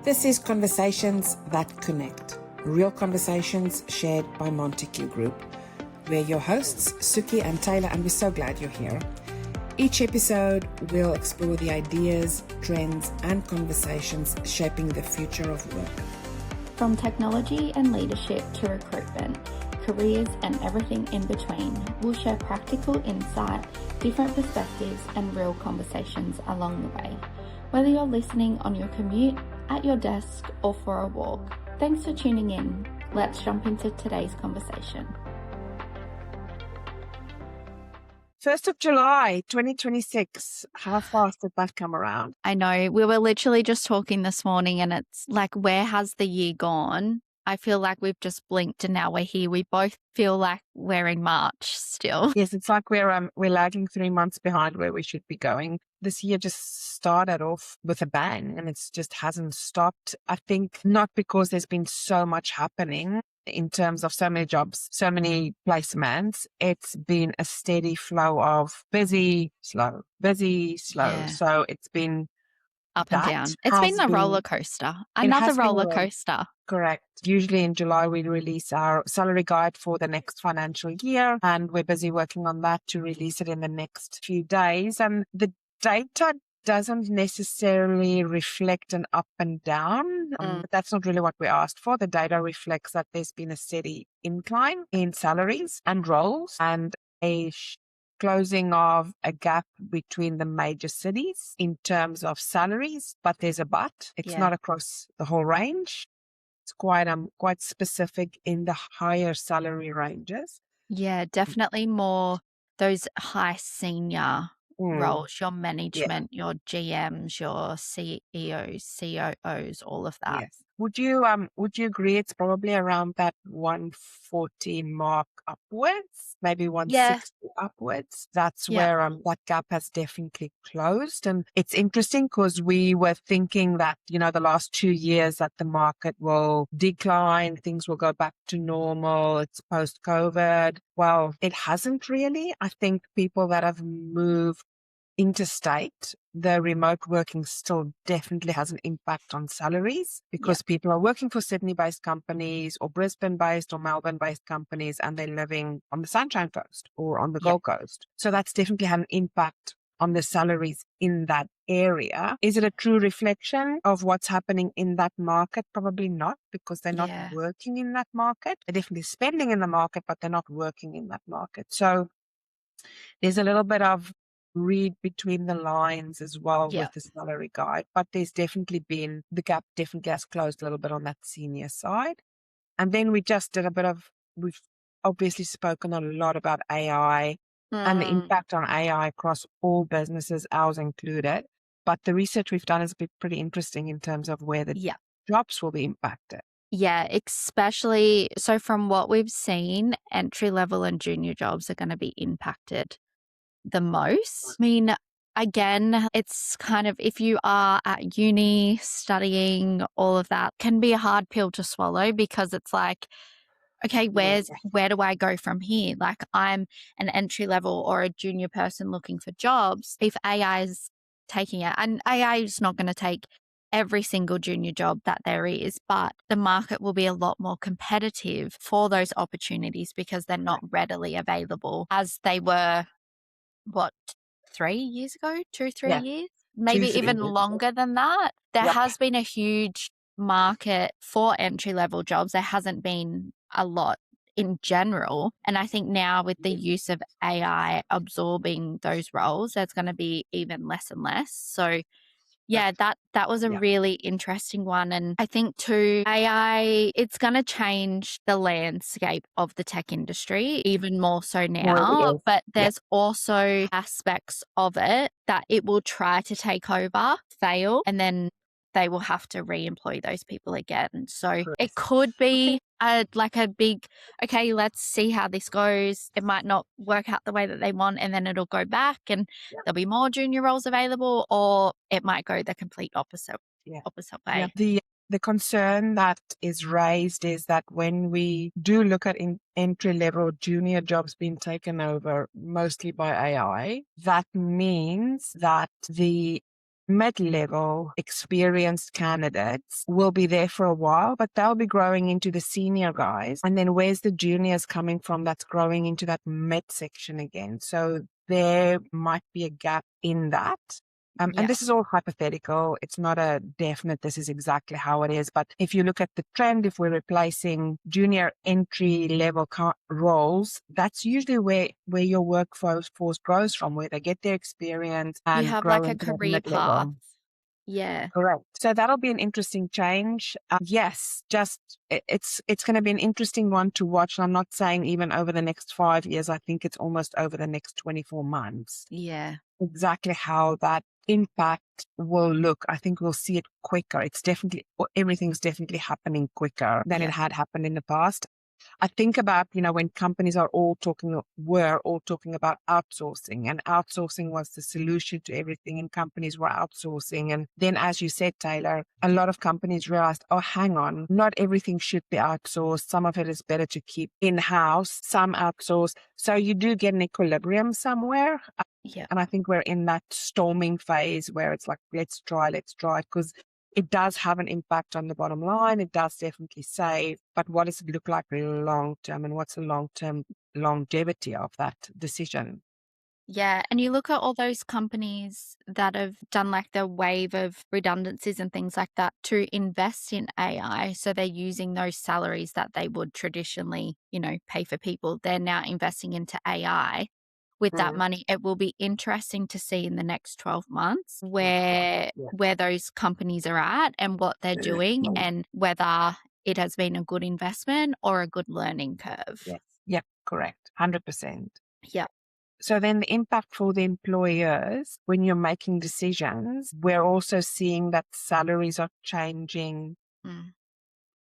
This is Conversations That Connect, real conversations shared by Montague Group. We're your hosts, Suki and Taylor, and we're so glad you're here. Each episode, we'll explore the ideas, trends, and conversations shaping the future of work. From technology and leadership to recruitment, careers, and everything in between, we'll share practical insight, different perspectives, and real conversations along the way. Whether you're listening on your commute, at your desk, or for a walk, thanks for tuning in. Let's jump into today's conversation. 1st of July, 2026. How fast did that come around? I know, we were literally just talking this morning and it's like, where has the year gone? I feel like we've just blinked and now we're here. We both feel like we're in March still. Yes, it's like we're lagging 3 months behind where we should be going. This year just started off with a bang and it just hasn't stopped. I think not because there's been so much happening in terms of so many jobs, so many placements. It's been a steady flow of busy, slow, busy, slow. Yeah. So it's been Up and down. It's been a roller coaster. Another roller coaster. Correct. Usually in July, we release our salary guide for the next financial year, and we're busy working on that to release it in the next few days. And the data doesn't necessarily reflect an up and down, but that's not really what we asked for. The data reflects that there's been a steady incline in salaries and roles and a closing of a gap between the major cities in terms of salaries, but there's a but. It's not across the whole range. It's quite specific in the higher salary ranges. Yeah, definitely more those high senior roles, your management, your GMs, your CEOs, COOs, all of that. Yes. Would you agree it's probably around that 140 mark upwards, maybe 160 upwards? That's where that gap has definitely closed. And it's interesting because we were thinking that, the last 2 years that the market will decline, things will go back to normal, it's post-COVID. Well, it hasn't really. I think people that have moved interstate, the remote working still definitely has an impact on salaries because people are working for Sydney-based companies or Brisbane-based or Melbourne-based companies and they're living on the Sunshine Coast or on the Gold Coast. So that's definitely had an impact on the salaries in that area. Is it a true reflection of what's happening in that market? Probably not, because they're not working in that market. They're definitely spending in the market, but they're not working in that market. So there's a little bit of read between the lines as well with the salary guide, but there's definitely been, the gap definitely has closed a little bit on that senior side. And then we just did we've obviously spoken a lot about AI and the impact on AI across all businesses, ours included. But the research we've done has been pretty interesting in terms of where the jobs will be impacted. Yeah, especially, so from what we've seen, entry level and junior jobs are going to be impacted the most. I mean, again, it's kind of, if you are at uni studying, all of that can be a hard pill to swallow because it's like, okay, where do I go from here? Like, I'm an entry level or a junior person looking for jobs. If AI is taking it, and AI is not going to take every single junior job that there is, but the market will be a lot more competitive for those opportunities because they're not readily available as they were 3 years ago, 2-3 years, maybe even longer than that. There has been a huge market for entry-level jobs. There hasn't been a lot in general. And I think now with the use of AI absorbing those roles, there's going to be even less and less. So that was a really interesting one. And I think too, AI, it's going to change the landscape of the tech industry even more so now. But there's also aspects of it that it will try to take over, fail, and then they will have to re-employ those people again. So it could be a big, okay, let's see how this goes. It might not work out the way that they want and then it'll go back and there'll be more junior roles available, or it might go the complete opposite way. The concern that is raised is that when we do look at entry-level junior jobs being taken over mostly by AI, that means that the mid-level experienced candidates will be there for a while, but they'll be growing into the senior guys. And then where's the juniors coming from that's growing into that mid section again? So there might be a gap in that. And Yeah. this is all hypothetical. It's not a definite, this is exactly how it is. But if you look at the trend, if we're replacing junior entry level roles, that's usually where your workforce grows from, where they get their experience You and have grow like a into that career path. mid-level. Yeah. Correct. So that'll be an interesting change. Yes, just it's going to be an interesting one to watch. I'm not saying even over the next 5 years. I think it's almost over the next 24 months. Yeah. Exactly how that impact will look. I think we'll see it quicker. Everything's definitely happening quicker than it Yeah. had happened in the past. I think about, when companies were all talking about outsourcing, and outsourcing was the solution to everything, and companies were outsourcing. And then, as you said, Taylor, a lot of companies realized, oh, hang on, not everything should be outsourced. Some of it is better to keep in-house, some outsource. So you do get an equilibrium somewhere. Yeah. And I think we're in that storming phase where it's like, let's try, because it does have an impact on the bottom line. It does definitely save, but what does it look like long term, and what's the long term longevity of that decision? Yeah. And you look at all those companies that have done like the wave of redundancies and things like that to invest in AI. So they're using those salaries that they would traditionally, pay for people. They're now investing into AI with that Mm. money. It will be interesting to see in the next 12 months Oh, God. where those companies are at and what they're Yeah. doing, and whether it has been a good investment or a good learning curve. Yes. Yep. Correct. 100%. Yeah. So then the impact for the employers when you're making decisions, we're also seeing that salaries are changing Mm.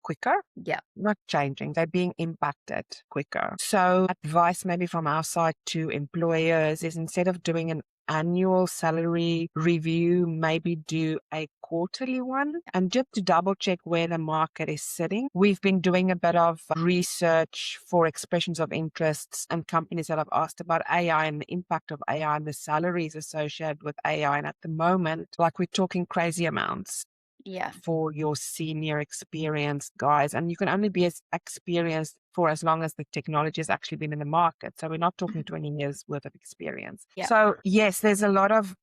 quicker. Yeah. Not changing, they're being impacted quicker. So advice maybe from our side to employers is, instead of doing an annual salary review, maybe do a quarterly one, and just to double check where the market is sitting. We've been doing a bit of research for expressions of interests and companies that have asked about AI and the impact of AI and the salaries associated with AI. And at the moment, like, we're talking crazy amounts Yeah. for your senior experienced guys. And you can only be as experienced for as long as the technology has actually been in the market. So we're not talking Mhm. 20 years worth of experience. Yeah. So yes, there's a lot of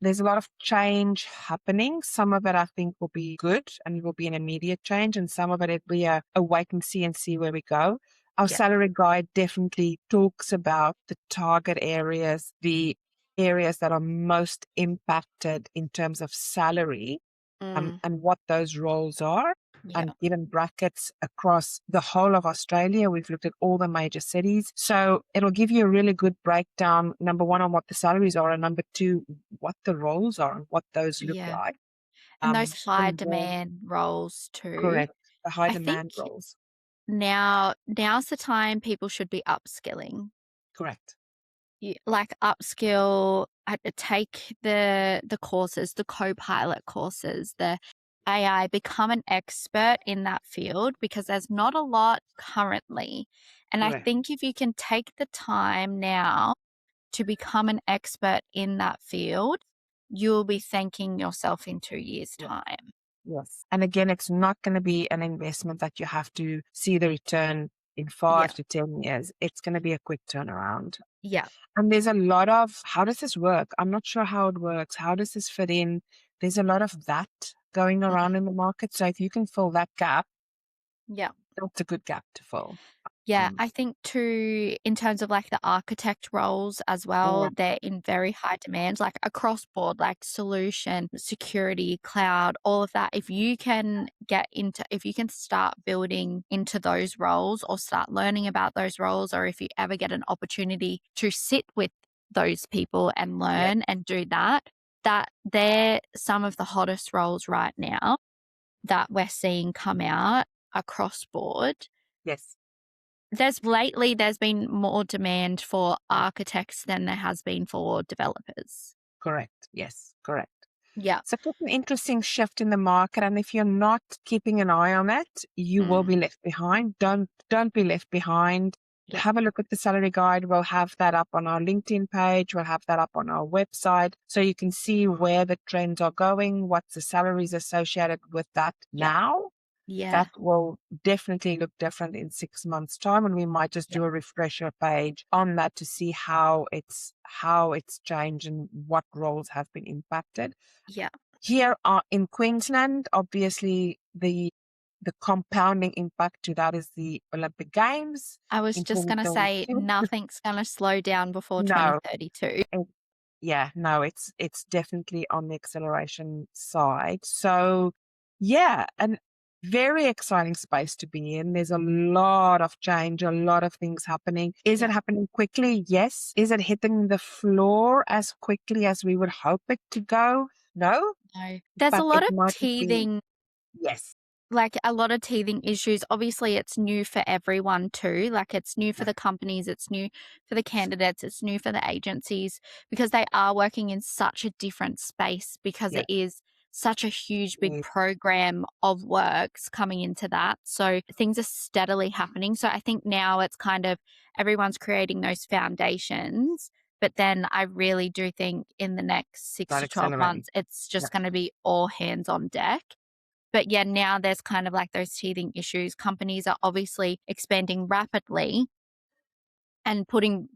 change happening. Some of it I think will be good and it will be an immediate change, and some of it will be a wait and see where we go. Our Yeah. salary guide definitely talks about the target areas, the areas that are most impacted in terms of salary, Mm. and what those roles are, Yeah. and given brackets across the whole of Australia. We've looked at all the major cities. So it'll give you a really good breakdown, number one, on what the salaries are, and number two, what the roles are and what those look Yeah. like. And those high And then, demand roles too. correct, the high I think demand roles. now's the time people should be upskilling. Correct. Like upskill, take the courses, the co-pilot courses, the AI, become an expert in that field, because there's not a lot currently. And I Correct. think if you can take the time now to become an expert in that field, you'll be thanking yourself in 2 years' Yeah. time. Yes. And again, it's not going to be an investment that you have to see the return in Yeah. 5 to 10 years. It's going to be a quick turnaround. Yeah. And there's a lot of, how does this work? I'm not sure how it works. How does this fit in? There's a lot of that going Mhm. around in the market. So if you can fill that gap, Yeah. that's a good gap to fill. Yeah, Um, I think too, in terms of like the architect roles as well, yeah, they're in very high demand, like across board, like solution, security, cloud, all of that. If you can start building into those roles or start learning about those roles, or if you ever get an opportunity to sit with those people and yeah, learn and do that they're some of the hottest roles right now that we're seeing come out across board. yes, There's been more demand for architects than there has been for developers. correct. Yes, correct. Yeah. So it's an interesting shift in the market. And if you're not keeping an eye on it, you will Mm. be left behind. Don't be left behind. have a look at the salary guide. We'll have that up on our LinkedIn page. We'll have that up on our website. So you can see where the trends are going, what's the salaries associated with that now. Yeah. That will definitely look different in 6 months' time. And we might just do a refresher page on that to see how it's changed and what roles have been impacted. Yeah. Here in Queensland, obviously the compounding impact to that is the Olympic Games I was in just going to say 2022. nothing's going to slow down before No, 2032. it's definitely on the acceleration side. So, yeah, and very exciting space to be in. There's a lot of change, a lot of things happening. Is it happening quickly? Yes. Is it hitting the floor as quickly as we would hope it to go? No. No. There's a But lot it of might be, teething, yes. like a lot of teething issues. Obviously, it's new for everyone too. Like it's new for the companies, it's new for the candidates, it's new for the agencies because they are working in such a different space because Yeah. it is such a huge, big program of works coming into that. So things are steadily happening. So I think now it's kind of everyone's creating those foundations. But then I really do think in the next 6 That to 12 accelerating. months, it's just going to be all hands on deck. But yeah, now there's kind of like those teething issues. Companies are obviously expanding rapidly and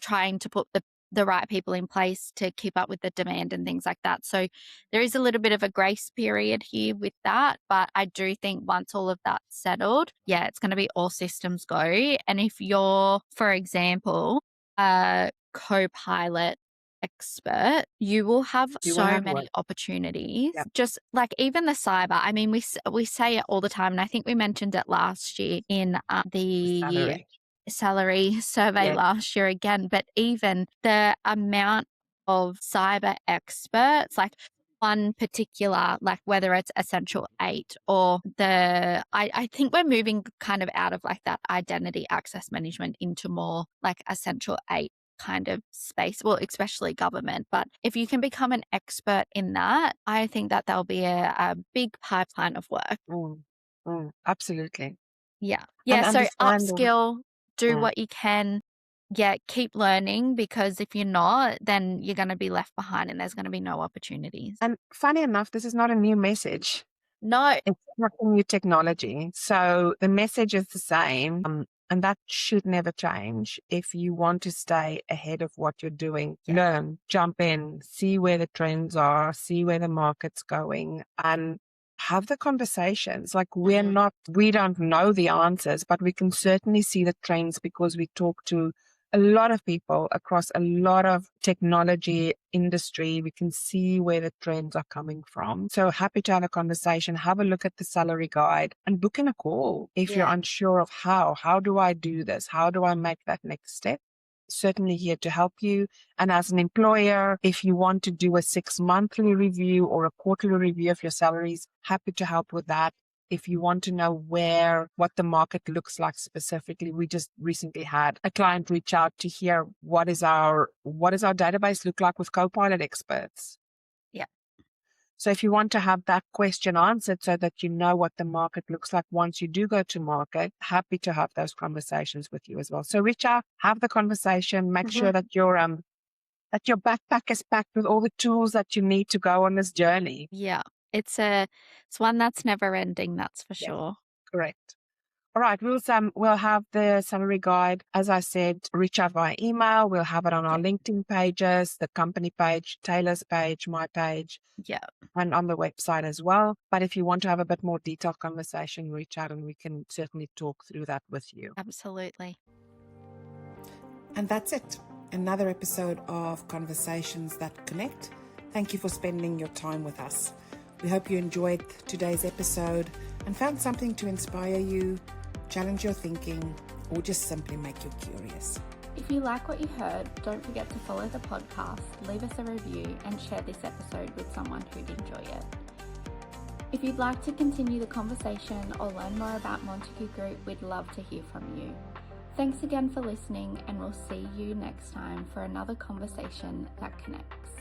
trying to put the right people in place to keep up with the demand and things like that. So there is a little bit of a grace period here with that. But I do think once all of that's settled, yeah, it's going to be all systems go. And if you're, for example, a co-pilot expert, you will have so many opportunities. Just like even the cyber, I mean, we say it all the time, and I think we mentioned it last year in the salary survey last year again, but even the amount of cyber experts, like one particular, like whether it's Essential 8 or I think we're moving kind of out of like that identity access management into more like Essential 8 kind of space, well, especially government. But if you can become an expert in that, I think that there'll be a big pipeline of work. Absolutely. Yeah. And Yeah. So understanding. upskill, do what you can. Yeah. Keep learning because if you're not, then you're going to be left behind and there's going to be no opportunities. And funny enough, this is not a new message. No. It's not a new technology. So the message is the same. And that should never change. If you want to stay ahead of what you're doing, learn, jump in, see where the trends are, see where the market's going, and have the conversations. Like we don't know the answers, but we can certainly see the trends because we talk to a lot of people across a lot of technology industry. We can see where the trends are coming from. So happy to have a conversation, have a look at the salary guide and book in a call if you're unsure of how do I do this? How do I make that next step? Certainly here to help you. And as an employer, if you want to do a 6-monthly review or a quarterly review of your salaries, happy to help with that. If you want to know what the market looks like specifically, we just recently had a client reach out to hear what does our database look like with co-pilot experts. Yeah. So if you want to have that question answered so that you know what the market looks like once you do go to market, happy to have those conversations with you as well. So reach out, have the conversation, make sure that your backpack is packed with all the tools that you need to go on this journey. Yeah. It's one that's never ending, that's for sure. Correct. All right, we'll have the salary guide. As I said, reach out via email. We'll have it on our LinkedIn pages, the company page, Taylor's page, my page, and on the website as well. But if you want to have a bit more detailed conversation, reach out and we can certainly talk through that with you. Absolutely. And that's it. Another episode of Conversations That Connect. Thank you for spending your time with us. We hope you enjoyed today's episode and found something to inspire you, challenge your thinking, or just simply make you curious. If you like what you heard, don't forget to follow the podcast, leave us a review, and share this episode with someone who'd enjoy it. If you'd like to continue the conversation or learn more about Montague Group, we'd love to hear from you. Thanks again for listening, and we'll see you next time for another conversation that connects.